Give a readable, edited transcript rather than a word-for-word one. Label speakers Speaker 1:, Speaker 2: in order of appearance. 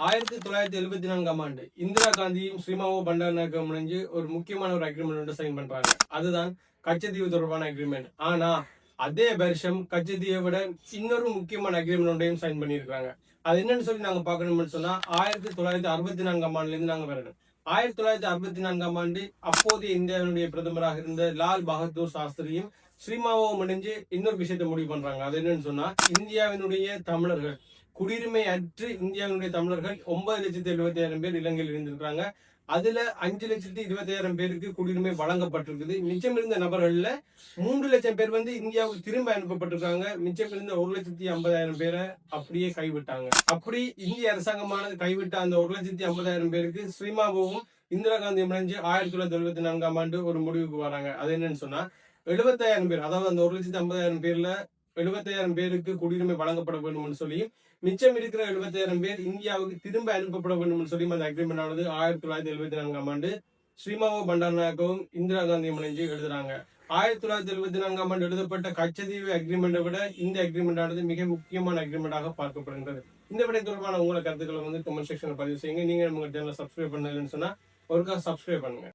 Speaker 1: 1974 இந்திரா காந்தியும் ஸ்ரீமாவோ பண்டாரநாயக்கவும் இணைஞ்சு ஒரு முக்கியமான ஒரு அக்ரிமெண்ட் சைன் பண்றாங்க. அதுதான் கச்சத்தீவு தொடர்பான அக்ரிமெண்ட். ஆனா அதே வருஷம் கச்சத்தீவை விட இன்னொரு முக்கியமான அக்ரிமெண்ட் சைன் பண்ணியிருக்காங்க. அது என்னன்னு சொல்லி நாங்க பார்க்கணும்னு சொன்னா 1964 இருந்து நாங்க வரணும். 1964 அப்போதைய இந்தியாவினுடைய பிரதமராக இருந்த லால் பகதூர் சாஸ்திரியும் ஸ்ரீமாவும் இணைஞ்சு இன்னொரு விஷயத்தை முடிவு பண்றாங்க. அது என்னன்னு சொன்னா இந்தியாவினுடைய தமிழர்கள் குடியுரிமை அற்று இந்தியாவினுடைய தமிழர்கள் 9,70,000 பேர் இலங்கையில் இருந்திருக்காங்க. அதுல 5,20,000 பேருக்கு குடியுரிமை வழங்கப்பட்டிருக்குது. மிச்சம் இருந்த நபர்கள்ல 3 லட்சம் பேர் இந்தியாவுக்கு திரும்ப அனுப்பப்பட்டிருக்காங்க. மிச்சம் இருந்த 1,50,000 பேரை அப்படியே கைவிட்டாங்க. அப்படி இந்திய அரசாங்கமானது கைவிட்ட அந்த 1,50,000 பேருக்கு ஸ்ரீமாவும் இந்திரா காந்தி இணைஞ்சு 1974 ஒரு முடிவுக்கு வராங்க. அது என்னன்னு சொன்னா 75,000 பேர், அதாவது அந்த 1,50,000 பேர்ல 75,000 பேருக்கு குடியுரிமை வழங்கப்பட வேண்டும் சொல்லி மிச்சம் இருக்கிற 75,000 பேர் இந்தியாவுக்கு திரும்ப அனுப்பப்பட வேண்டும் சொல்லி அந்த அக்ரிமெண்ட் ஆனது 1974 ஸ்ரீமாவோ பண்டாரநாயக்கவும் இந்திரா காந்தியும் இணைஞ்சு எழுதுறாங்க. 1974 எழுதப்பட்ட கச்சதீவு அக்ரிமெண்டை விட இந்த அக்ரிமெண்ட் ஆனது மிக முக்கியமான அக்ரிமெண்டாக பார்க்கப்படுகிறது. இந்த விடை தொடர்பான உங்களை கருத்துக்களை கமெண்ட் செக்ஷன்ல பதிவு செய்யுங்க. நீங்க நம்ம சேனலை சப்ஸ்கிரைப் பண்ணலன்னு சொன்னா ஒருக்கா சப்ஸ்கிரைப் பண்ணுங்க.